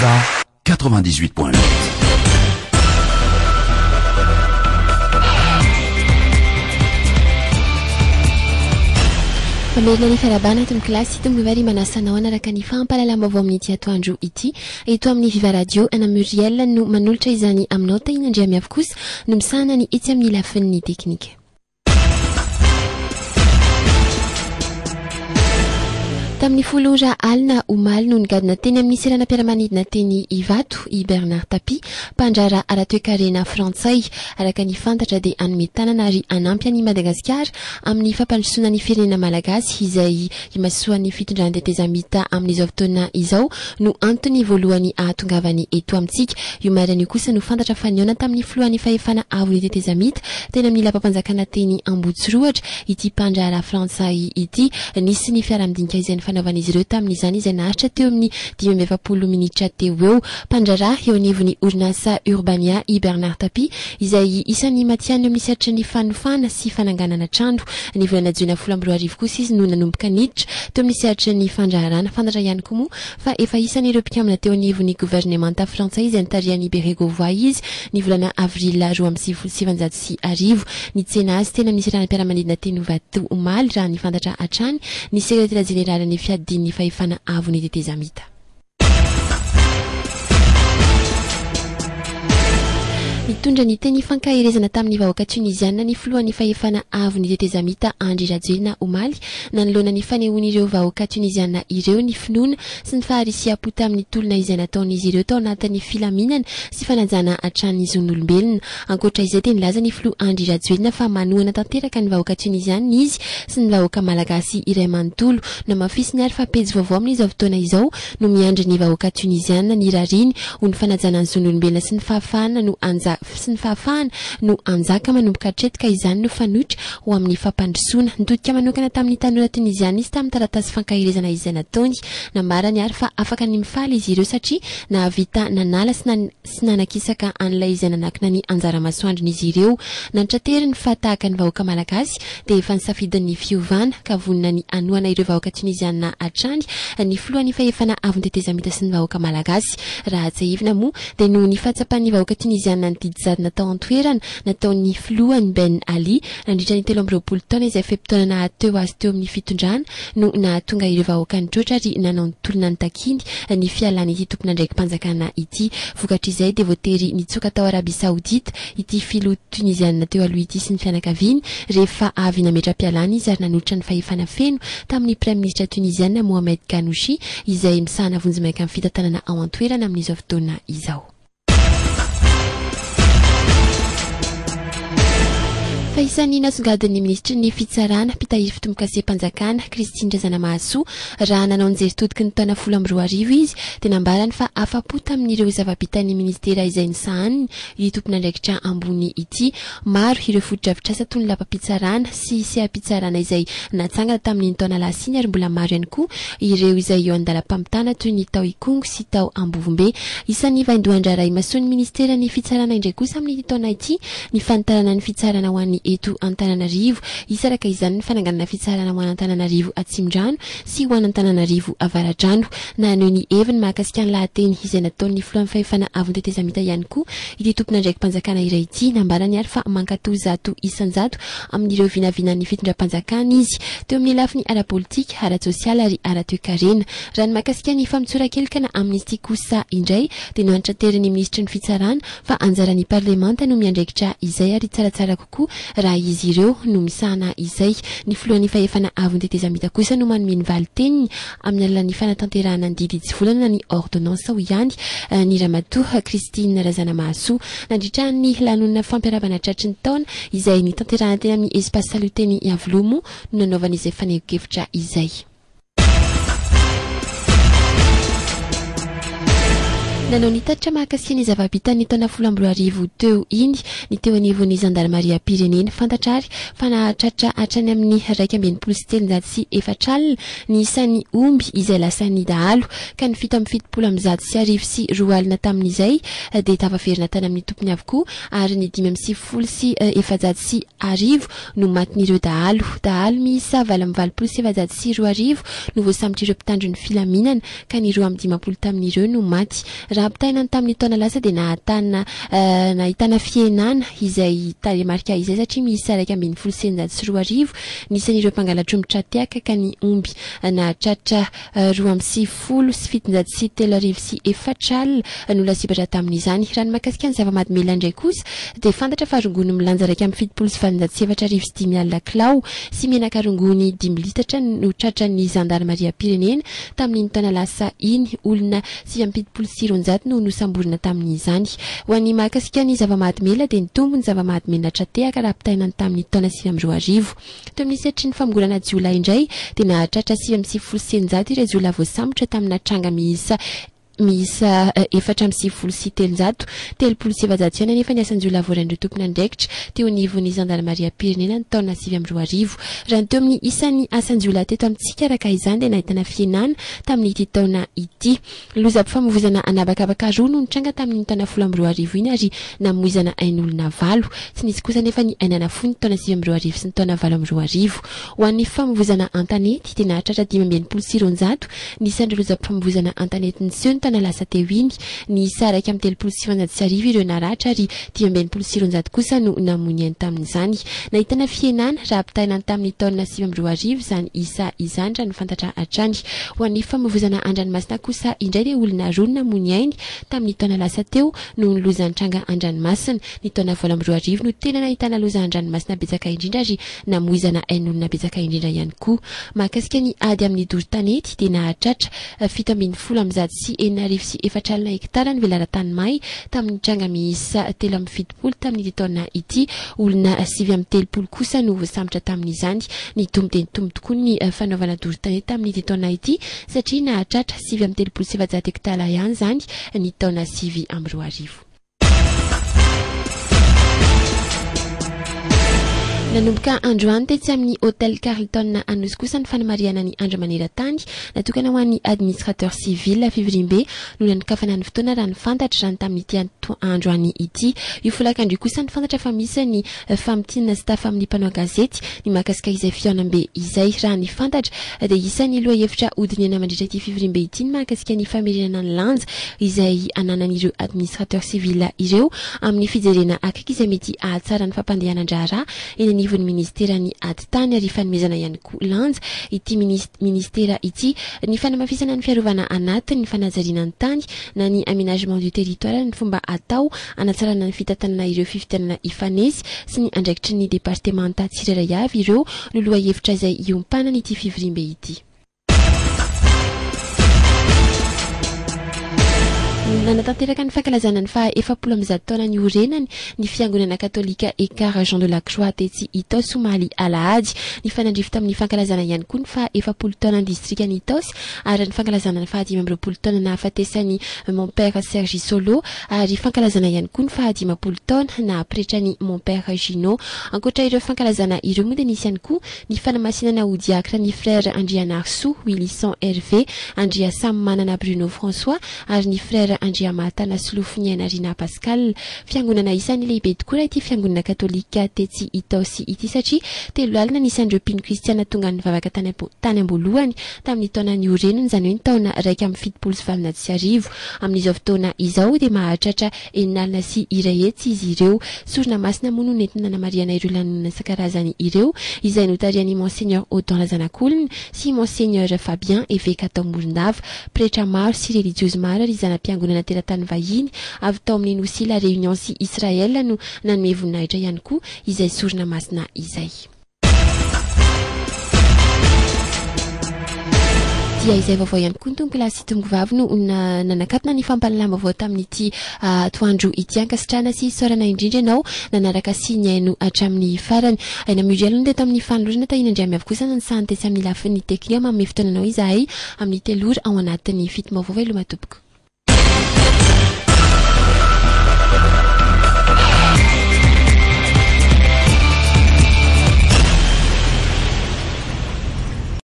Nova 98.8. Mamerina ny fiarabana eto amin'ny kilasy ito mivary manasanao anaraka ny fahampalalama avao amin'ny ity atoandro ity eto amin'ny Viva Radio ana Muriel no manolotra izany aminao tahina Andria miavy kosa no misahana ny etsy amin'ny lafin'ny teknika. Tamin'ny folora alina omaly no nigadina teny amin'ny sirana mpiara-manidina teny Ivato i Bernard Tapie mpandrara ara-toekarena frantsay araka ny fantatra dia anome tanana ary anampy any Madagasikara amin'ny fampandrosoana ny firenena malagasy izay imasoan'ny fitondrana tetezamita amin'izao fotoana izao no antony voalohany ahatongavany eto amintsika io marina io kosa no fantatra faniona tamin'ny filohan'ny fahefana avony tetezamita teny amin'ny lapam-panjakana teny Ambotsiroatra ity mpandrara frantsay ity nisy ny fiara-midinika izay fanaovan'izy ireo tamin'izany izay naharitra teo amin'ny 20 minitra teo eo mpandrara eo anivon'ny orinasa Urbania i Bernard Tapie izay isan'ny matiany amin'ny sehatra ny fanofana sy fananganana trano ny volana Jona 12 kosa izy no nanomboka niditra teo amin'ny sehatra ny fandraharana fantatra ihany koa moa fa efa isan'ireo mpikambana teo anivon'ny gouvernemanta frantsay izay nitarian'ny Bérégovois izy ny volana avril 2017 ny tsena azy tena amin'ny sirana mpiara-manidina teny Ivato omaly raha ny fantatra hatrany ny sekretera jenerala ny fiadin'ny fahefana avony tetezamita. Nitondra ny teny fankahirezana tamin'ny vahoaka tunisiana ny filohan'ny fahefana avony tetezamita Andry Rajoelina omaly nanoloana ny fanehoan'ireo vahoaka tunisiana ireo ny finoana sy ny faharisiam-po tamin'ny tolona izay nataon'izy ireo tao anatin'ny filaminana sy fanajana hatrany zon'olombelona. Ankoatra izay dia nilaza ny filoha Andry Rajoelina fa manohana tanteraka ny vahoaka tunisiana izy sy ny vahoaka malagasy iray manontolo na mafisiny ary fa pejy vaovao amin'izao fotoana izao no miandry ny vahoaka tunisiana ny rariny ho ny fanajana ny zon'olombelona sy ny fahafahana no anjaka manomboka hatretika izany no fanoitra ho amin'ny fampandrosoana nitodika manokana tamin'ny tanora tunisiana izy tamin'ny taratasy fankahirezana izay nataony namarany ary fa afaka ny mifaly izy ireo satria nahavita nanala sy nanakisaka an'ilay izay nanakina ny anjara masoandron'izy ireo nantrateriny fa tahaka ny vahoaka malagasy dia efa nisafidin'ny fiovana ka vonina ny anoana ireo vahoaka tunisiana hatrany ny filohan'ny fahefana avony tetezamita sy ny vahoaka malagasy raha tsahivina moa dia no ny fahatsapan'ny vahoaka tunisiana nitady natao antoerana nataon'ny filohany Ben Ali nandritra ny 13 taona izay feptaona nahateo azy teo amin'ny fitondrana no nahatonga ireo vahoaka nitroatra ary nanao nitolona ny takiny ny fialany ity tompona ndraiky mpanjakana ity vokatr'izay dia voatery nitsoka tao Arabia Saoudite ity filoha tunisiana teo aloha ity sy ny fianakaviany rehefa avy nametra-pialany izy ary nanolotra ny fahefana feno tamin'ny prime ministre tunisiana Mohamed Ghanouchi izay misahana vonjy-maika amin'ny fitantanana ao antoerana amin'izao fotoana izao. Fa isan'ny nasongadin'ny ministry ny fitsarana mpitahiry fitomokase-panjakana Christine Razanamahasoa raha nanao nijery todiky ny taona 12 izy dia nambarany fa afa-po tamin'ireo zava-bitan'ny ministera izay nisahaniny i tompon'andraikitra ambony ity maro ireo foto-drafitrasa toy ny lapa-pitsarana sy seha-pitsarana izay natsangana tamin'ny taona lasiny ary mbola maro ihany koa ireo izay eo andalam-pamitana toy ny tao Ikongo sy tao Ambovombe. Isan'ny vaindohan-draharaha imasoan'ny ministera ny fitsarana indray kosa amin'ity taona ity ny fanitarana ny fitsarana ho an'ny eto Antananarivo isaraka izany ny fananganana fitsarana ho an'Antananarivo Atsimdrano sy ho an'Antananarivo Avaradrano naneho ny heviny mahakasika ny lahateny izay nataon'ny filohan'ny fahefana avony tetezamita ihany koa ity tompona ndraiky mpanjakana iray ity nambarany ary fa mankatoa zato isanjato amin'ireo vinavinan'ny fitondram-panjakana izy teo amin'ny lafiny ara-politika ara-sosialy ary ara-toekarena raha ny mahakasika ny famitsoran-kelika na amnistia kosa indray dia no antrateran'ny ministry ny fitsarana fa anjaran'ny parlemanta no miandraikitra izay ary tsaratsara kokoa raha izy ireo no misahana izay ny filohan'ny fahefana avony tetezamita kosa no manome ny valiteniny amin'ny alalan'ny fanatanterahana ny didy tsy volana ny ordonnance ho ihany ny ramatoa Christine Razanamahasoa nandritra ny lanonana fampiarabana tratry ny taona izay ny tanterahana teny amin'ny espace saluteny Avlomo no nanaovana izay fanehonkevitra izay. nanao nitatra mahakasika ny zava-bitany ny taona 20 teo iny ny teo anivon'ny Gendarmeria Pirenena fantatrary fa nahatratra hatrany amin'ny 2.704 ny isan'ny omby izay lasany dahalo ka ny fito amin'ny 710 sy 4 alina tamin'izay dia tafaverina tany amin'ny tompony avokoa ary ny 570 sy 4 no matin'ireo dahalo miisa 720 sy 4 no voasambotr'ireo mpitandro ny filaminana ka ny 20 tamin'ireo no maty raha pitaina tamin'ny taona lasa dia nahitana fienana izay taremarika izay satria miisa 1.700 sy 4 nisan'ireo mpangaladromotra tiaka ka ny omby nahatratra 2.7 sy 703 sy 4 no lasibatra tamin'izany raha ny mahakasika ny zava-madimela indray kosa dia fantatra fa rongony milanja 7 sy 5 alina kilao sy menaka rongony 10 litatra no tratran'ny Gendarmeria Pirenena tamin'ny taona lasa iny olona 7 no nosamborina tamin'izany ho an'ny mahakasika ny zava-madimela dia ny tombony zava-madimela tratehaka raha pitaina tamin'ny taona 2010 teo amin'ny setry ny famogorana jiolay indray dia nahatratra 7 ireo jiolay voasambotra tamina tranga miisa 4 sy 300 700 nefa ny asanjiolay voaran'ireo tompony andraikitra teo anivon'ny Gendarmeria Pirenena ny taona 2010 raha teo amin'ny isan'ny asanjiolay teto amintsika araka izany dia nahitana fienana tamin'ity taona ity lozam-pifamoivoizana anabakabaka roa no nitranga tamin'ny taona 2010 iny ary namoizana ain'olona 8 tsy nisy kosa nefa ny ainana fo ny taona 2010 sy ny taona 2010 ho an'ny fifamoivoizana antanety dia nahatratra 5 sy 700 nisan'ireo lozam-pifamoivoizana antanety ny tana lasa teo iny ny isa 1.700 ireo naratra ary 5 sy 700 kosa no namony any tamin'izany nahitana fienana raha pitaina tamin'ny taona 2010 izany isa izany raha ny fantatra hatrany ho an'ny famoivoizana andranomasina kosa indray dia olona roa namony ainy tamin'ny taona lasa teo no nilozan-tranga andranomasina ny taona 2010 no tena nahitana loza andranomasina betsaka indrindra ary namoizana ain'olona betsaka indrindra ihany koa mahakasika ny ady amin'ny doro-tanety dia nahatratra 7 sy 4 sy 4 alina hektara ny velaran-tany may tamin'ny tranga miisa 3.70 tamin'ny taona ity olona 7.30 kosa no voasambotra tamin'izany ny tombo dia nitombo tokoa ny fanaovana doro-tanety tamin'ny taona ity satria nahatratra 7.30 sy 700 hektara ihany zany ny taona 2010 nanomboka androany tetsy amin'ny hôtel Carlton Anosy kosa ny fanamariana ny andro maneran-tany natokana ho an'ny administrateur civil Fivrimbe no nanokafana ny fotoana raha ny fantatra raha ny tamin'ity androany ity io folakandro kosa ny fantatra fa misy ny famitinana staff amin'ny mpanao gazety ny mahakasika izay fiaonambe izay raha ny fantatra dia isan'ny loha hevitra odinena mandritra ity Fivrimbe ity ny mahakasika ny famerenana ny lanja izay ananan'ireo administrateur civil ireo amin'ny fijerena akaiky izay mety ahatsara ny fampandehanan-draharaha eny anivon'ny ministera ny ady tany ary fanomezana ihany koa lanja ity ministera ity ny fanamafisana ny fiarovana anaty ny fanajariana ny tany na ny aménagement du territoire ny fomba atao anatsarana ny fitantanana ireo fifidianana ifanesy sy ny andraikitry ny departemanta tsirairay avy ireo no loha hevitra izay iompana ity Fivrimbe ity nanatanteraka ny fankalazana ny fa 70 taona ny orenany ny fiangonana katolika Ekara Jean de la Croix tetsy Itos Somaly Alahady ny fanandrify tamin'ny fankalazana ihany koa ny fa 70 taona ny distrika ny Itos ary ny fankalazana ny fa 15 taona na hafatesany mon père Sergi Solo ary fankalazana ihany koa ny fa 15 taona na pretra ny mon père Gino ankoatra ireo fankalazana ireo moa dia nisy ihany koa ny fanamasinana ho diakra ny frère Andria Narso Wilson Hervé Andria Sam manana Bruno François ary ny frère Andria Matana Solofoniana Rina Pascal fiangonana isan'ny lehibe tokoa raha ity fiangonana katolika tetsy Itos ity satria telo alina nisan'ireo mpino kristiana tonga nivavaka tany am-boalohany tamin'ny taona ny orenany izany hoe ny taona 1.790 amin'izao fotoana izao dia mahatratra 9 alina sy iray hetsy izy ireo sorona masina moa no nentina namariana ireo lanonana isan-karazany ireo izay notarian'ny monseigneur Audon Razanakolona sy monseigneur Fabien évêque atao Morondava pretra maro sy religieuse maro ary izana mpiangonana teratany vahiny avy tao amin'ny nosy la réunion sy Israel no nanome voninahitra ihany koa izay sorona masina izay dia izay vaovao ihany koa ny tompo lasy tombo vavy no nanakatona ny fampalalama vaovao tamin'ity toandro ity ankasitrana sy sorana indrindra ianao nanaraka siny aino hatramin'ny farany aina muriel no dia tamin'ny fanolorana tahinandray miavy kosa ny sany tesy amin'ny lafiny teknika manome fotoananao izahay amin'ny telora ao anatin'ny fito vaovao ilomatompoko